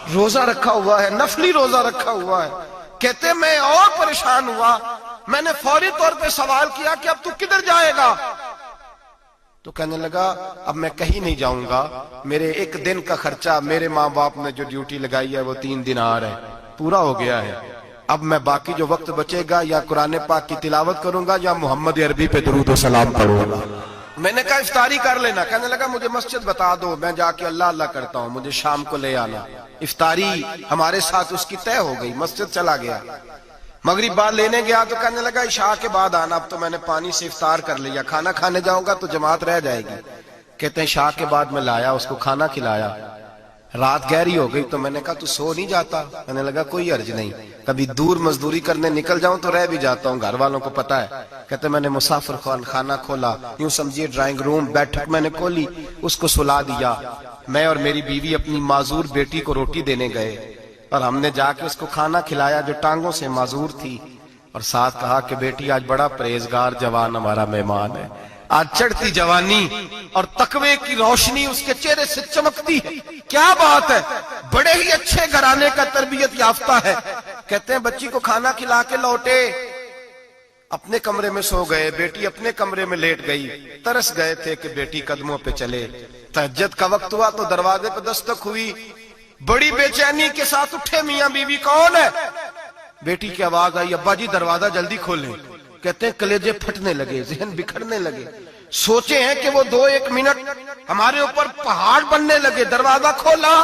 روزہ رکھا ہوا ہے، نفلی روزہ رکھا ہوا ہے. کہتے میں اور پریشان ہوا، میں نے فوری طور پہ سوال کیا کہ اب تو کدھر جائے گا؟ تو کہنے لگا اب میں کہیں نہیں جاؤں گا، میرے ایک دن کا خرچہ میرے ماں باپ نے جو ڈیوٹی لگائی ہے وہ 3 دینار ہے، پورا ہو گیا ہے. اب میں باقی جو وقت بچے گا یا قرآن پاک کی تلاوت کروں گا یا محمد عربی پہ درود و سلام پڑھوں گا. میں نے کہا افطاری کر لینا. کہنے لگا مجھے مسجد بتا دو، میں جا کے اللہ اللہ کرتا ہوں، مجھے شام کو لے آنا. افطاری ہمارے ساتھ اس کی طے ہو گئی، مسجد چلا گیا. مغرب بعد لینے گیا تو کہنے لگا عشاء کے بعد آنا، اب تو میں نے پانی سے افطار کر لیا، کھانا کھانے جاؤں گا تو جماعت رہ جائے گی. کہتے ہیں عشاء کے بعد میں لایا، اس کو کھانا کھلایا. رات گہری ہو گئی تو میں نے کہا تو سو نہیں جاتا؟ کہنے لگا کوئی عرض نہیں، کبھی دور مزدوری کرنے نکل جاؤں تو رہ بھی جاتا ہوں، گھر والوں کو پتا ہے. کہتے میں نے مسافر خانہ کھولا، یوں سمجھیے ڈرائنگ روم بیٹھک میں نے کھولی، اس کو سلا دیا. میں اور میری بیوی اپنی معذور بیٹی کو روٹی دینے گئے اور ہم نے جا کے اس کو کھانا کھلایا جو ٹانگوں سے معذور تھی، اور ساتھ کہا کہ بیٹی آج بڑا پرہیزگار جوان ہمارا مہمان ہے. آج چڑھتی جوانی اور تقوی کی روشنی اس کے چہرے سے چمکتی ہے. کیا بات ہے، بڑے ہی اچھے گھرانے کا تربیت یافتہ ہے. کہتے ہیں بچی کو کھانا کھلا کے لوٹے، اپنے کمرے میں سو گئے، بیٹی اپنے کمرے میں لیٹ گئی. ترس گئے تھے کہ بیٹی قدموں پہ چلے. تہجد کا وقت ہوا تو دروازے پہ دستک ہوئی. بڑی بے چینی کے ساتھ اٹھے میاں بیوی، کون ہے؟ بیٹی کی آواز آئی ابا جی دروازہ جلدی کھولیں. کہتے ہیں کلیجے پھٹنے لگے، ذہن بکھرنے لگے. سوچے ہیں کہ وہ 2-1 منٹ ہمارے اوپر پہاڑ بننے لگے. دروازہ کھولا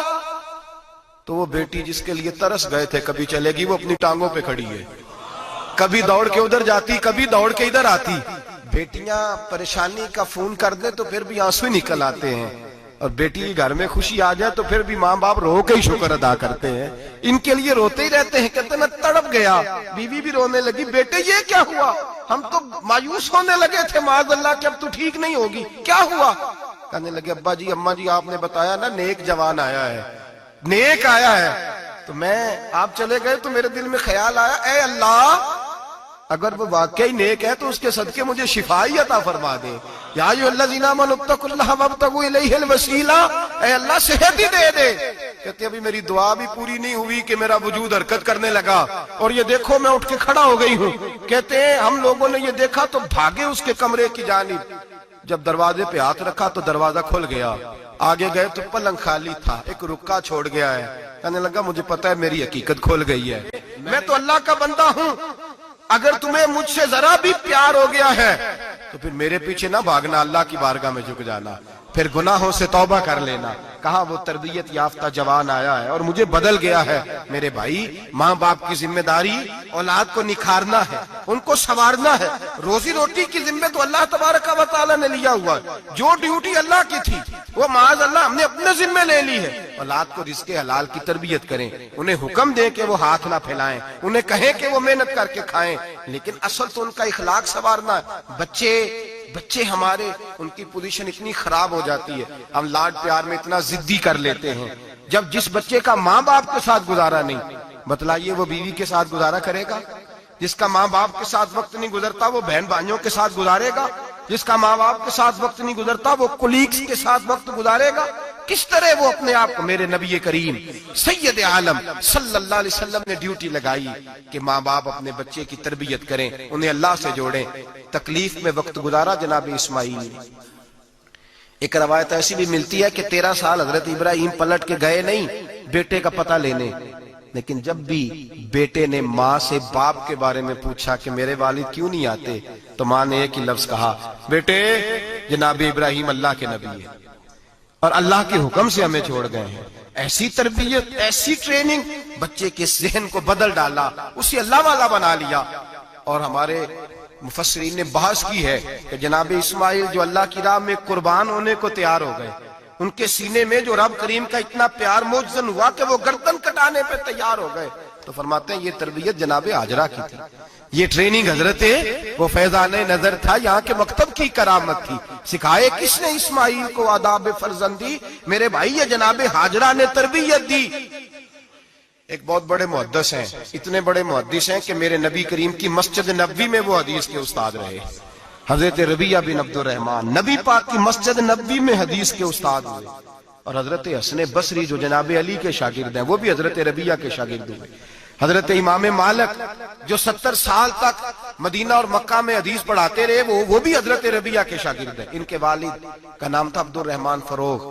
تو وہ بیٹی جس کے لیے ترس گئے تھے کبھی چلے گی، وہ اپنی ٹانگوں پہ کھڑی ہے. کبھی دوڑ کے ادھر جاتی، کبھی دوڑ کے ادھر آتی. بیٹیاں پریشانی کا فون کر دیں تو پھر بھی آنسو نکل آتے ہیں، اور بیٹی گھر میں خوشی آ جائے تو پھر بھی ماں باپ رو کے ہی شکر ادا کرتے ہیں. ان کے لیے روتے ہی رہتے ہیں. کہتے ہیں میں تڑپ گیا. بیوی بھی رونے لگی، بیٹے یہ کیا ہوا؟ ہم تو مایوس ہونے لگے تھے معاذ اللہ کہ اب تو ٹھیک نہیں ہوگی، کیا ہوا؟ کہنے لگے ابا جی اماں جی آپ نے بتایا نا نیک جوان آیا ہے، نیک آیا ہے. تو میں آپ چلے گئے تو میرے دل میں خیال آیا اے اللہ اگر وہ واقعی نیک ہے تو اس کے صدقے مجھے شفائی عطا فرما دے. یا ایھا الذین آمنوا اتقوا اللہ وابتغوا الیہ الوسیلہ، اے اللہ صحت ہی دے دے. کہتے ابھی میری دعا بھی پوری نہیں ہوئی کہ میرا وجود حرکت کرنے لگا، اور یہ دیکھو میں اٹھ کے کھڑا ہو گئی ہوں. کہتے ہیں ہم لوگوں نے یہ دیکھا تو بھاگے اس کے کمرے کی جانب. جب دروازے پہ ہاتھ رکھا تو دروازہ کھل گیا. آگے گئے تو پلنگ خالی تھا، ایک رکا چھوڑ گیا ہے. کہنے لگا مجھے پتا ہے میری حقیقت کھل گئی ہے، میں تو اللہ کا بندہ ہوں. اگر تمہیں مجھ سے ذرا بھی پیار ہو گیا ہے تو پھر میرے پیچھے نہ بھاگنا، اللہ کی بارگاہ میں جھک جانا، پھر گناہوں سے توبہ کر لینا. کہا وہ تربیت یافتہ جوان آیا ہے اور مجھے بدل گیا ہے. میرے بھائی ماں باپ کی ذمہ داری اولاد کو نکھارنا ہے، ان کو سنوارنا ہے. روزی روٹی کی ذمہ تو اللہ تبارک و تعالیٰ نے لیا ہوا ہے. جو ڈیوٹی اللہ کی تھی وہ معاذ اللہ ہم نے اپنے ذمہ لے لی ہے. اولاد کو رزق حلال کی تربیت کریں، انہیں حکم دیں کہ وہ ہاتھ نہ پھیلائیں، انہیں کہیں کہ وہ محنت کر کے کھائیں، لیکن اصل تو ان کا اخلاق سنوارنا ہے. بچے ہمارے ان کی پوزیشن اتنی خراب ہو جاتی ہے، ہم لاڈ پیار میں اتنا ضدی کر لیتے ہیں. جب جس بچے کا ماں باپ کے ساتھ گزارا نہیں، بتلائیے وہ بیوی کے ساتھ گزارا کرے گا؟ جس کا ماں باپ کے ساتھ وقت نہیں گزرتا وہ بہن بھائیوں کے ساتھ گزارے گا؟ جس کا ماں باپ کے ساتھ وقت نہیں گزرتا وہ کولیگز کے ساتھ وقت گزارے گا؟ کس طرح وہ اپنے آپ کو، میرے نبی کریم سید عالم صلی اللہ علیہ وسلم نے ڈیوٹی لگائی کہ ماں باپ اپنے بچے کی تربیت کریں، انہیں اللہ سے جوڑیں. تکلیف میں وقت گزارا جناب اسماعیل نے. ایک روایت ایسی بھی ملتی ہے کہ 13 سال حضرت ابراہیم پلٹ کے گئے نہیں بیٹے کا پتہ لینے، لیکن جب بھی بیٹے نے ماں سے باپ کے بارے میں پوچھا کہ میرے والد کیوں نہیں آتے تو ماں نے ایک ہی لفظ کہا، بیٹے جناب ابراہیم اللہ کے نبی ہے اور اللہ کے حکم سے ہمیں چھوڑ گئے ہیں. ایسی تربیت، ایسی ٹریننگ بچے کے ذہن کو بدل ڈالا، اسے اللہ والا بنا لیا. اور ہمارے مفسرین نے بحث کی ہے کہ جناب اسماعیل جو اللہ کی راہ میں قربان ہونے کو تیار ہو گئے، ان کے سینے میں جو رب کریم کا اتنا پیار موجزن ہوا کہ وہ گردن کٹانے پہ تیار ہو گئے. تو فرماتے ہیں یہ تربیت جناب حاجرہ کی تھی، یہ ٹریننگ حضرت وہ فیضان نظر تھا، یہاں کے مکتب کی کرامت تھی. سکھائے کس نے اسماعیل کو آداب فرزندی؟ میرے بھائی یہ جناب حاجرہ نے تربیت دی. ایک بہت بڑے محدث ہیں، اتنے بڑے محدث ہیں کہ میرے نبی کریم کی مسجد نبوی میں وہ حدیث کے استاد رہے. حضرت ربیعہ بن عبد الرحمن نبی پاک کی مسجد نبوی میں حدیث کے استاد ہوئے، اور حضرت حسن بصری جو جناب علی کے شاگرد ہیں وہ بھی حضرت ربیہ کے شاگرد ہوئے. حضرت امام مالک جو 70 سال تک مدینہ اور مکہ میں حدیث پڑھاتے رہے وہ بھی حضرت ربیہ کے شاگرد ہیں. ان کے والد کا نام تھا عبد الرحمن فروغ.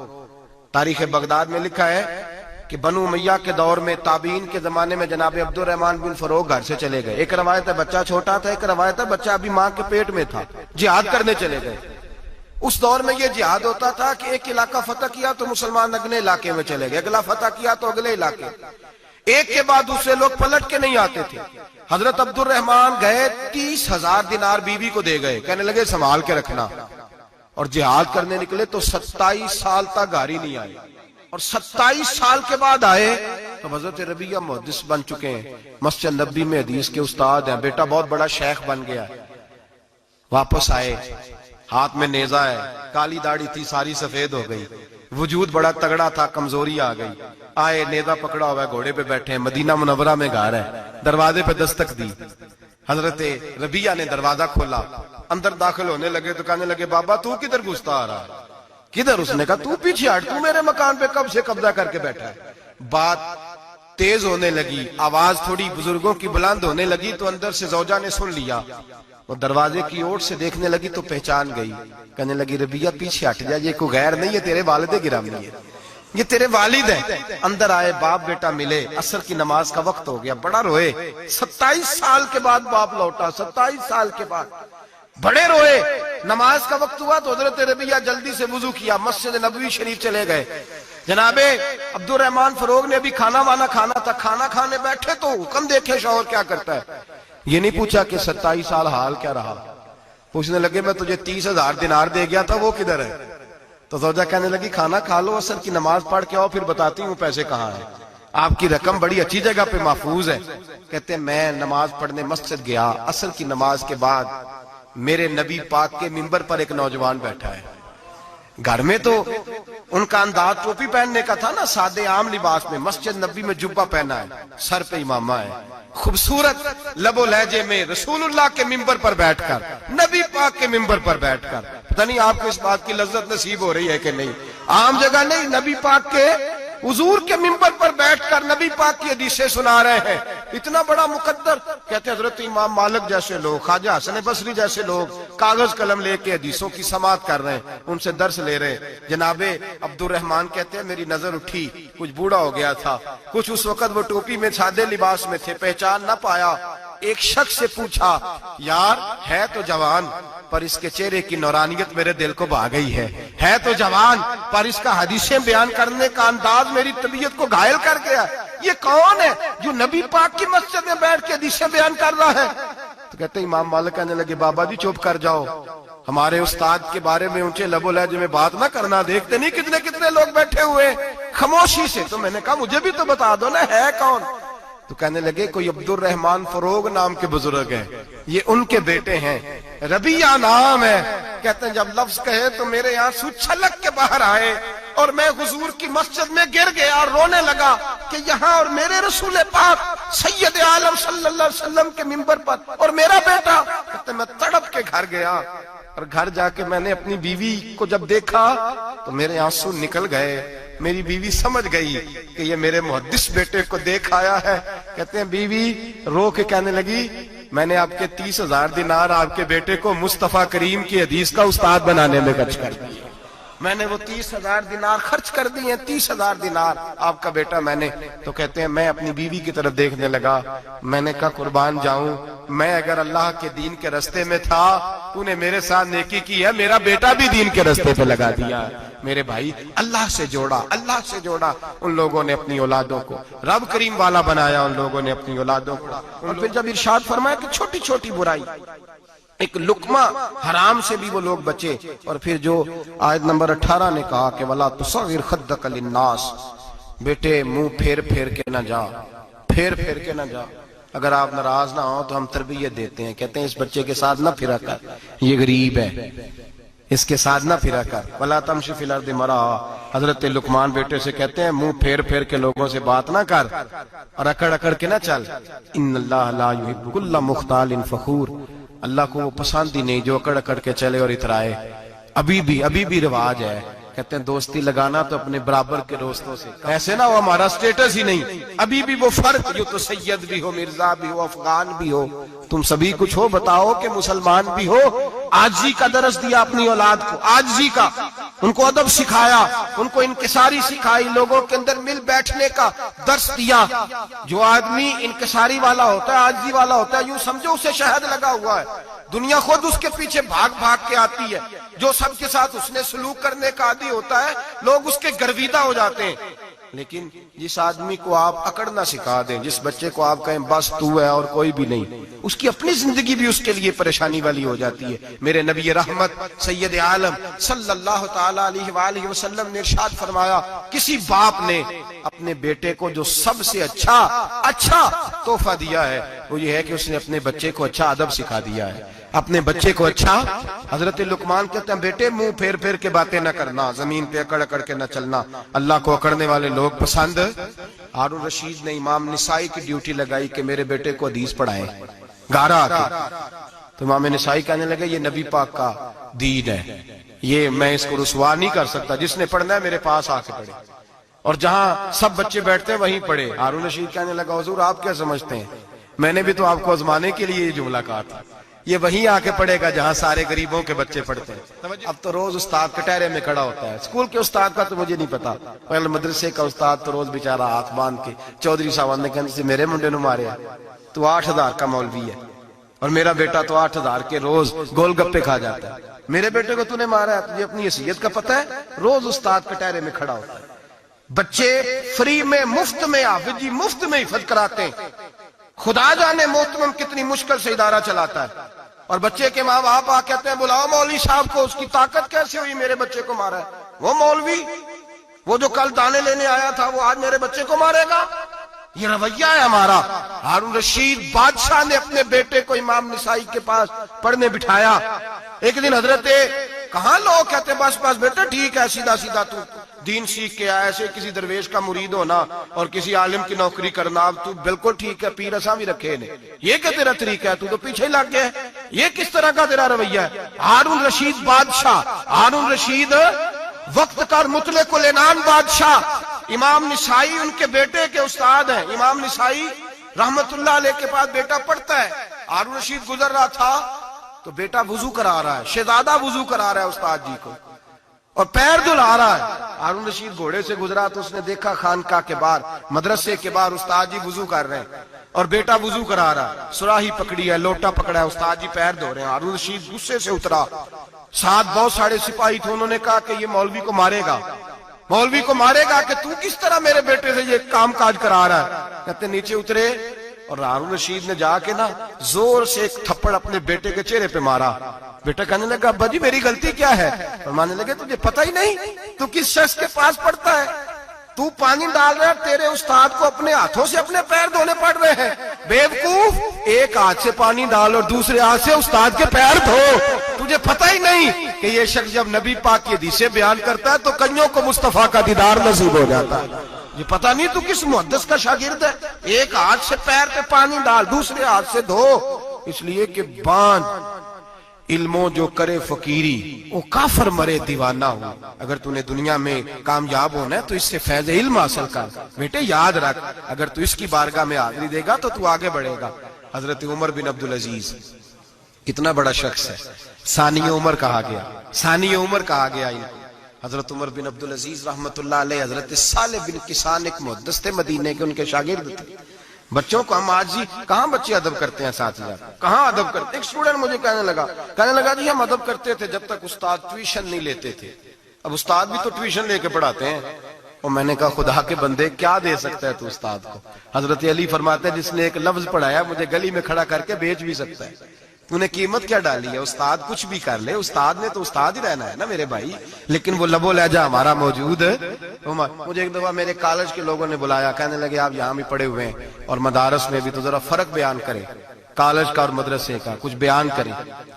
تاریخ بغداد میں لکھا ہے کہ بنو امیہ کے دور میں تابعین کے زمانے میں جناب عبد الرحمن بن فروغ گھر سے چلے گئے. ایک روایت ہے بچہ چھوٹا تھا, ایک روایت ہے بچہ ابھی ماں کے پیٹ میں تھا, جہاد کرنے چلے گئے. اس دور میں یہ جہاد ہوتا تھا کہ ایک علاقہ فتح کیا تو مسلمان اگلے علاقے میں چلے گئے, اگلا فتح کیا تو اگلے علاقے, ایک کے بعد دوسرے لوگ پلٹ کے نہیں آتے تھے. حضرت عبد الرحمن گئے 30,000 دینار بیوی کو دے گئے, کہنے لگے سنبھال کے رکھنا. اور جہاد کرنے نکلے تو 27 سال تک گھر نہیں آئے, اور 27 سال کے بعد آئے تو حضرت ربیہ محدث بن چکے ہیں, مسجد نبوی میں حدیث کے استاد ہیں, بیٹا بہت بڑا شیخ بن گیا. واپس آئے, ہاتھ میں نیزہ ہے, کالی داڑھی تھی ساری سفید ہو گئی, وجود بڑا تگڑا تھا, کمزوری آ گئی. آئے, نیزہ پکڑا ہوا ہے, گھوڑے پہ بیٹھے ہیں, مدینہ منورہ میں گھر ہے, دروازے پہ دستک دی. حضرت ربیہ نے دروازہ کھولا, اندر داخل ہونے لگے تو کہنے لگے بابا تو کدھر گھستا آ رہا ہے؟ کدھر؟ اس نے کہا تو پیچھے ہٹ, تو میرے مکان پہ کب سے قبضہ کر کے بیٹھا ہے. بات تیز ہونے لگی, آواز تھوڑی بزرگوں کی بلند ہونے لگی تو اندر سے زوجہ نے سن لیا. وہ دروازے کی اوٹ سے دیکھنے لگی تو پہچان گئی, کہنے لگی ربیہ پیچھے ہٹ جا, یہ کوئی غیر نہیں ہے, تیرے والد گرامی ہے, یہ تیرے والد ہیں. اندر آئے, باپ بیٹا ملے, عصر کی نماز کا وقت ہو گیا, بڑا روئے. 27 سال کے بعد باپ لوٹا, 27 سال کے بعد بڑے روئے. نماز کا وقت ہوا تو حضرت ربیہ جلدی سے وضو کیا, مسجد نبوی شریف چلے گئے. جناب عبد الرحمن فروغ نے بھی کھانا وانا کھانا تھا, کھانا کھانے بیٹھے تو حکم دیکھے شوہر کیا کرتا ہے. یہ نہیں پوچھا کہ 27 سال حال کیا رہا, پوچھنے لگے میں تجھے 30,000 دینار دے گیا تھا, وہ کدھر ہے؟ تو زوجہ کہنے لگی کھانا کھا لو, عصر کی نماز پڑھ کے آؤ, پھر بتاتی ہوں پیسے کہاں ہیں, آپ کی رقم بڑی اچھی جگہ پہ محفوظ ہے. کہتے ہیں میں نماز پڑھنے مسجد گیا, عصر کی نماز کے بعد میرے نبی پاک کے منبر پر ایک نوجوان بیٹھا ہے. گھر میں تو ان کا انداز ٹوپی پہننے کا تھا نا, سادے عام لباس میں, مسجد نبی میں جبہ پہنا ہے, سر پہ امامہ ہے, خوبصورت لب و لہجے میں رسول اللہ کے منبر پر بیٹھ کر, نبی پاک کے منبر پر بیٹھ کر, پتہ نہیں آپ کو اس بات کی لذت نصیب ہو رہی ہے کہ نہیں, عام جگہ نہیں, نبی پاک کے حضور کے منبر پر بیٹھ کر نبی پاک کی حدیثیں سنا رہے ہیں. اتنا بڑا مقدر. کہتے حضرت امام مالک جیسے لوگ, خواجہ حسن بصری جیسے لوگ کاغذ قلم لے کے حدیثوں کی سماعت کر رہے ہیں, ان سے درس لے رہے ہیں. جناب عبد الرحمن کہتے ہیں میری نظر اٹھی, کچھ بوڑھا ہو گیا تھا, کچھ اس وقت وہ ٹوپی میں سادے لباس میں تھے, پہچان نہ پایا. ایک شخص سے پوچھا یار ہے تو جوان پر اس کے چہرے کی نورانیت میرے دل کو بھا گئی ہے تو جوان پر اس کا حدیثیں بیان کرنے کا انداز میری طبیعت کو گھائل کر گیا. یہ کون ہے جو نبی پاک کی مسجد میں بیٹھ کے حدیثیں بیان کر رہا ہے؟ تو کہتے امام مالک کہنے لگے بابا جی چپ کر جاؤ, ہمارے استاد کے بارے میں اونچے لب و لہجے میں بات نہ کرنا, دیکھتے نہیں کتنے کتنے لوگ بیٹھے ہوئے خاموشی سے. تو میں نے کہا مجھے بھی تو بتا دو نا ہے کون. تو کہنے لگے کوئی عبد الرحمن فروغ نام کے بزرگ ہیں, یہ ان کے بیٹے ہیں, ربیہ نام ہے. کہتے ہیں جب لفظ کہے تو میرے آنسو چھلک کے باہر آئے اور میں حضور کی مسجد میں گر گیا اور رونے لگا کہ یہاں اور میرے رسول پاک سید عالم صلی اللہ علیہ وسلم کے منبر پر اور میرا بیٹا. کہتے ہیں میں تڑپ کے گھر گیا اور گھر جا کے میں نے اپنی بیوی کو جب دیکھا تو میرے آنسو نکل گئے. میری بیوی سمجھ گئی کہ یہ میرے محدث بیٹے کو دیکھ آیا ہے. کہتے ہیں بیوی رو کے کہنے لگی میں نے آپ کے 30,000 دینار آپ کے بیٹے کو مصطفیٰ کریم کی حدیث کا استاد بنانے میں خرچ کر دیے. میں نے وہ 30,000 دینار خرچ کر دیے, 30,000 دینار آپ کا بیٹا میں نے. تو کہتے ہیں میں اپنی بیوی کی طرف دیکھنے لگا, میں نے کہا قربان جاؤں, میں اگر اللہ کے دین کے رستے میں تھا تو نے میرے ساتھ نیکی کی ہے, میرا بیٹا بھی دین کے رستے پہ لگا دیا. میرے بھائی اللہ سے جوڑا, اللہ سے جوڑا. ان لوگوں نے اپنی اولادوں کو رب کریم والا بنایا, ان لوگوں نے اپنی اولادوں کو. اور پھر جب ارشاد فرمایا کہ چھوٹی چھوٹی برائی, ایک لقمہ حرام سے بھی وہ لوگ بچے. اور پھر جو آیت نمبر 18 نے کہا کہ وَلَا تُصَغِّرْ خَدَّكَ لِلنَّاسِ, بیٹے منہ پھیر پھیر کے نہ جا, پھیر پھیر کے نہ جا. اگر آپ ناراض نہ ہوں تو ہم تربیت دیتے ہیں, کہتے ہیں اس بچے کے ساتھ نہ پھرا کر, یہ غریب ہے, اس کے ساتھ نہ پھرا کر. وَلَا تَمْشِ فِي الْأَرْضِ مَرَحًا, حضرت لقمان بیٹے سے کہتے ہیں منہ پھیر پھیر کے لوگوں سے بات نہ کر اور اکڑ اکڑ کے نہ چل. ان اللہ لا يحب كل مختال فخور, اللہ کو وہ پسند ہی نہیں جو اکڑ اکڑ کے چلے اور اترائے. ابھی بھی رواج ہے کہتے ہیں دوستی لگانا تو اپنے برابر کے دوستوں سے، ایسے نہ وہ ہمارا سٹیٹس ہی نہیں، ابھی بھی وہ فرق جو تو سید بھی ہو، مرزا بھی ہو، افغان بھی ہو، تم سبھی کچھ ہو، بتاؤ کہ مسلمان بھی ہو۔ عاجزی کا درس دیا اپنی اولاد کو، عاجزی کا، ان کو ادب سکھایا، ان کو انکساری سکھائی، لوگوں کے اندر مل بیٹھنے کا درس دیا۔ جو آدمی انکساری والا ہوتا ہے، عاجزی والا ہوتا ہے، یوں سمجھو اسے شہد لگا ہوا ہے، دنیا خود اس کے پیچھے بھاگ بھاگ کے آتی ہے۔ جو سب کے ساتھ اس نے سلوک کرنے کا عادی ہوتا ہے، لوگ اس کے گرویدہ ہو جاتے ہیں۔ لیکن جس آدمی کو آپ اکڑنا سکھا دیں، جس بچے کو آپ کہیں بس تو ہے اور کوئی بھی نہیں، اس کی اپنی زندگی بھی اس کے لیے پریشانی والی ہو جاتی ہے۔ میرے نبی رحمت سید عالم صلی اللہ تعالی علیہ وآلہ وسلم نے ارشاد فرمایا، کسی باپ نے اپنے بیٹے کو جو سب سے اچھا تحفہ دیا ہے وہ یہ ہے کہ اس نے اپنے بچے کو اچھا ادب سکھا دیا ہے، اپنے بچے کو اچھا۔ حضرت لقمان کہتے ہیں بیٹے منہ پھیر پھیر کے باتیں نہ کرنا، زمین پہ اکڑ اکڑ کے نہ چلنا، اللہ کو اکڑنے والے لوگ پسند۔ ہارون رشید نے امام نسائی کی ڈیوٹی لگائی کہ میرے بیٹے کو حدیث پڑھائیں گارا آتے، تو امام نسائی کہنے لگے یہ نبی پاک کا دین ہے، یہ میں اس کو رسوا نہیں کر سکتا، جس نے پڑھنا ہے میرے پاس آ کے پڑھے، اور جہاں سب بچے بیٹھتے ہیں وہیں پڑھے۔ ہارون رشید کہنے لگا حضور آپ کیا سمجھتے ہیں، میں نے بھی تو آپ کو آزمانے کے لیے یہ جملہ کہا تھا، یہ وہیں آ کے پڑھے گا جہاں سارے غریبوں کے بچے پڑھتے ہیں۔ اب تو روز استاد کٹہرے میں کھڑا ہوتا ہے، اسکول کے استاد کا تو مجھے نہیں پتا، پہلے مدرسے کا استاد تو روز بیچارہ ہاتھ باندھ کے چودھری صاحب نے کہنے سے میرے منڈے نو مارے تو 8,000 کا مولوی ہے، اور میرا بیٹا تو 8,000 کے روز گول گپے کھا جاتا ہے، میرے بیٹے کو تو نے مارا ہے، تجھے اپنی حیثیت کا پتہ ہے؟ روز استاد کٹہرے میں کھڑا ہوتا ہے۔ بچے فری میں، مفت میں، حافظ جی مفت میں حفظ کراتے ہیں، خدا جانے محترم کتنی مشکل سے ادارہ چلاتا ہے، اور بچے کے ماں باپ آ کہتے ہیں بلاؤ مولوی صاحب کو، اس کی طاقت کیسے ہوئی میرے بچے کو مارا ہے؟ وہ مولوی وہ جو کل دانے لینے آیا تھا وہ آج میرے بچے کو مارے گا؟ یہ رویہ ہے ہمارا۔ ہارون رشید بادشاہ نے اپنے بیٹے کو امام نسائی کے پاس پڑھنے بٹھایا۔ ایک دن حضرت کہاں لوگ کہتے بس بس بیٹا ٹھیک ہے، سیدھا سیدھا تو دین سیکھ کے آیا، ایسے کسی درویش کا مرید ہونا اور کسی عالم کی نوکری کرنا، اب تو بالکل ٹھیک ہے، پیر اساں بھی رکھے نے، یہ کہ تیرا طریقہ ہے، تو تو پیچھے لگ گیا ہے، یہ کس طرح کا تیرا رویہ ہے؟ ہارون رشید بادشاہ، ہارون رشید وقت کا مطلق العنان بادشاہ، امام نسائی ان کے بیٹے کے استاد ہیں، امام نسائی رحمت اللہ علیہ کے پاس بیٹا پڑھتا ہے، ہارون رشید گزر رہا تھا تو بیٹا وضو کرا رہا ہے، شہزادہ وضو کرا رہا ہے استاد جی کو، اور پیر دھلا رہا ہے۔ ہارون رشید گھوڑے سے گزرا تو اس نے دیکھا خانقاہ کے باہر، مدرسے کے باہر استاد جی وضو کر رہے ہیں اور بیٹا وضو کرا رہا ہے، سراہی پکڑی ہے، لوٹا پکڑا ہے، استاد جی پیر دھو رہے ہیں۔ ہارون رشید غصے سے اترا، ساتھ بہت سارے سپاہی تھے، انہوں نے کہا کہ یہ مولوی کو مارے گا، مولوی کو مارے گا کہ تو کس طرح میرے بیٹے سے یہ کام کاج کرا رہا ہے؟ کہتے نیچے اترے اور ہارون رشید نے جا کے نا زور سے ایک تھپڑ اپنے بیٹے کے چہرے پہ مارا۔ بیٹا کہنے لگا ابا جی میری غلطی کیا ہے؟ فرمانے لگے تجھے پتہ ہی نہیں تو کس شخص کے پاس پڑھتا ہے؟ تو پانی ڈال رہا ہے، تیرے استاد کو اپنے ہاتھوں سے اپنے پیر دھونے پڑ رہے ہیں، بیوقوف، ایک ہاتھ سے پانی ڈال اور دوسرے ہاتھ سے استاد کے پیر دھو، تجھے پتہ ہی نہیں کہ یہ شخص جب نبی پاک کی حدیثیں بیان کرتا ہے تو کئیوں کو مصطفیٰ کا دیدار نصیب ہو جاتا ہے۔ یہ پتہ نہیں تو کس محدث کا شاگرد ہے، ایک ہاتھ سے پیر پہ پانی ڈال، دوسرے ہاتھ سے دھو، اس لیے کہ باندھ علموں جو کرے فقیری وہ کافر مرے دیوانہ ہو۔ اگر تو نے دنیا میں کامیاب ہونا ہے تو اس سے فیض علم حاصل کر، بیٹے یاد رکھ، اگر تو اس کی بارگاہ میں حاضری دے گا تو تو آگے بڑھے گا۔ حضرت عمر بن عبدالعزیز کتنا بڑا شخص ہے، ثانی عمر کہا گیا، ثانی عمر کہا گیا۔ حضرت عمر بن عبدالعزیز رحمت اللہ علیہ، حضرت صالح بن کسان ایک محدث تھے مدینے کے، ان کے شاگرد تھے۔ بچوں کو ہم آج جی کہاں بچے ادب کرتے ہیں ساتھیہ، کہاں ادب کرتے؟ ایک اسٹوڈنٹ مجھے کہنے لگا جی ہم ادب کرتے تھے جب تک استاد ٹیوشن نہیں لیتے تھے، اب استاد بھی تو ٹیوشن لے کے پڑھاتے ہیں۔ اور میں نے کہا خدا کے بندے کیا دے سکتا ہے تو استاد کو؟ حضرت علی فرماتے ہیں جس نے ایک لفظ پڑھایا مجھے گلی میں کھڑا کر کے بیچ بھی سکتا ہے، تو نے قیمت کیا ڈالی ہے؟ استاد کچھ بھی کر لے، استاد نے تو استاد ہی رہنا ہے نا میرے بھائی، لیکن وہ لب و لہجہ ہمارا موجود ہے۔ مجھے ایک دفعہ میرے کالج کے لوگوں نے بلایا، کہنے لگے آپ یہاں بھی پڑھے ہوئے ہیں اور مدارس میں بھی، تو ذرا فرق بیان کریں کالج کا اور مدرسے کا، کچھ بیان کریں۔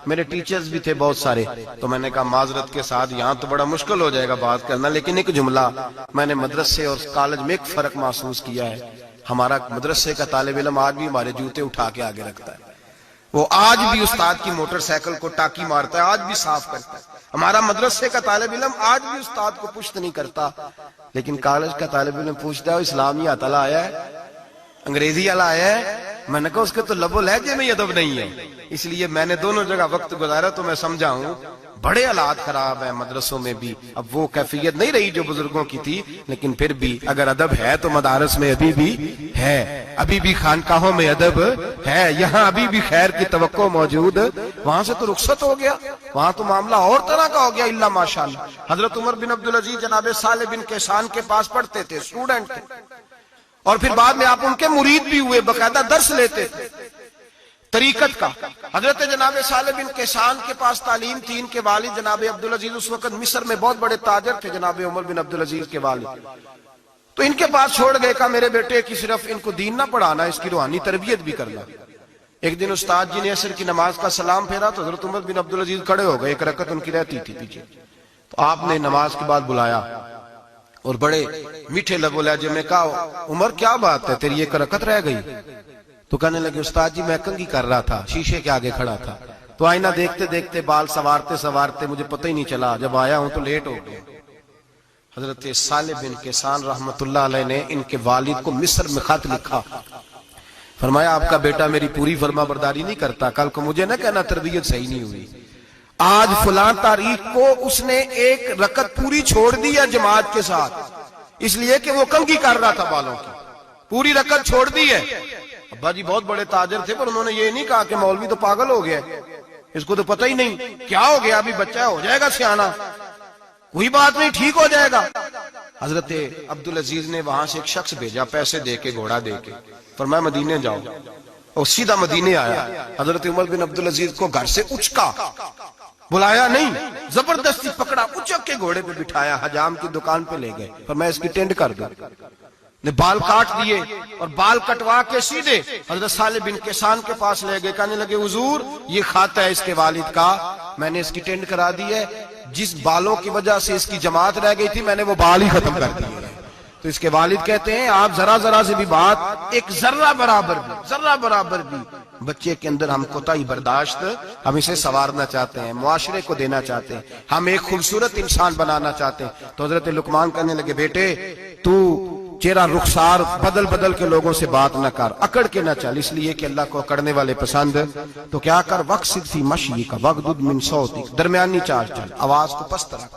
میرے ٹیچرز بھی تھے بہت سارے، تو میں نے کہا معذرت کے ساتھ یہاں تو بڑا مشکل ہو جائے گا بات کرنا، لیکن ایک جملہ میں نے مدرسے اور کالج میں ایک فرق محسوس کیا ہے، ہمارا مدرسے کا طالب علم آج بھی ہمارے جوتے اٹھا کے آگے رکھتا ہے، وہ آج بھی استاد کی موٹر سائیکل کو ٹاکی مارتا ہے، آج بھی صاف کرتا ہے، ہمارا مدرسے کا طالب علم آج بھی استاد کو پشت نہیں کرتا، لیکن کالج کا طالب علم پوچھتا ہے اسلامی آتلا آیا ہے، انگریزی والا آیا ہے، میں نے کہا اس کے تو لب و لہجے میں ادب نہیں ہے۔ اس لیے میں نے دونوں جگہ وقت گزارا تو میں سمجھا ہوں بڑے حالات خراب ہیں مدرسوں میں بھی، اب وہ کیفیت نہیں رہی جو بزرگوں کی تھی، لیکن پھر بھی اگر ادب ہے تو مدارس میں ابھی بھی ہے، ابھی بھی خانقاہوں میں ادب ہے، یہاں ابھی بھی خیر کی توقع موجود۔ وہاں سے تو رخصت ہو گیا، وہاں تو معاملہ اور طرح کا ہو گیا، الا ماشاءاللہ۔ حضرت عمر بن عبدالعزیز جناب صالح بن کیسان کے پاس پڑھتے تھے، اسٹوڈنٹ تھے، اور پھر بعد میں آپ ان کے مرید بھی ہوئے، باقاعدہ درس لیتے تھے طریقت کا۔ حضرت جناب صالح بن کیسان کے پاس تعلیم تھی، ان کے والد جناب عبدالعزیز اس وقت مصر میں بہت بڑے تاجر تھے، جناب عمر بن عبدالعزیز کے والد، تو ان کے پاس چھوڑ گئے، کہا میرے بیٹے کی صرف ان کو دین نہ پڑھانا، اس کی روحانی تربیت بھی کرنا۔ ایک دن استاد جی نے عصر کی نماز کا سلام پھیرا تو حضرت عمر بن عبدالعزیز کھڑے ہو گئے، ایک رکعت ان کی رہتی تھی پیچھے، تو آپ نے نماز کے بعد بلایا اور بڑے میٹھے لب و لہجے میں کہا عمر کیا بات ہے تیری ایک رکعت رہ گئی؟ تو کہنے لگے استاد جی میں کنگھی کر رہا تھا، شیشے کے آگے کھڑا تھا، تو آئینہ دیکھتے دیکھتے بال سوارتے سوارتے مجھے پتہ ہی نہیں چلا، جب آیا ہوں تو لیٹ ہو گیا۔ حضرت صالح بن کیسان رحمت اللہ علیہ نے ان کے والد کو مصر میں خط لکھا، فرمایا آپ کا بیٹا میری پوری فرما برداری نہیں کرتا، کل کو مجھے نہ کہنا تربیت صحیح نہیں ہوئی۔ آج فلاں تاریخ کو اس نے ایک رکعت پوری چھوڑ دی ہے جماعت کے ساتھ، اس لیے کہ وہ کنگھی کر رہا تھا بالوں کی، پوری رکعت چھوڑ دی ہے۔ ابا جی بہت بڑے تاجر تھے، پر انہوں نے یہ نہیں کہا کہ مولوی تو پاگل ہو گیا، اس کو تو پتہ ہی نہیں کیا ہو گیا، ابھی بچہ ہو جائے گا سیانا، کوئی بات نہیں ٹھیک ہو جائے گا۔ حضرت عبدالعزیز نے وہاں سے ایک شخص بھیجا پیسے دے کے، گھوڑا دے کے، فرمایا مدینے جاؤ، اور سیدھا مدینے آیا۔ حضرت عمر بن عبدالعزیز کو گھر سے اچکا، بلایا نہیں، زبردستی پکڑا، اچک کے گھوڑے پہ بٹھایا، حجام کی دکان پہ لے گئے، فرمایا اس کی ٹینڈ کر دو، نے بال کاٹ دیے اور بال کٹوا کے سیدھے حضرت صالح بن کیسان کے پاس لے گئے، کہنے لگے حضور یہ خط ہے اس کے والد کا، میں نے اس کی ٹینڈ کرا دی ہے، جس بالوں کی وجہ سے اس کی جماعت رہ گئی تھی میں نے وہ بال ہی ختم کر دیے۔ تو اس کے والد کہتے ہیں آپ ذرا ذرا سے بھی بات، ایک ذرہ برابر بھی بچے کے اندر ہم کوتاہی برداشت، ہم اسے سنوارنا چاہتے ہیں، معاشرے کو دینا چاہتے ہیں، ہم ایک خوبصورت انسان بنانا چاہتے ہیں۔ تو حضرت لقمان کہنے لگے بیٹے تو چہرہ رخسار بدل بدل کے لوگوں سے بات نہ کر، اکڑ کے نہ چل، اس لیے کہ اللہ کو اکڑنے والے پسند، تو کیا کر وقصد فی مشی کا وغضض من صوتک، درمیانی چال چل، آواز کو پست رکھ۔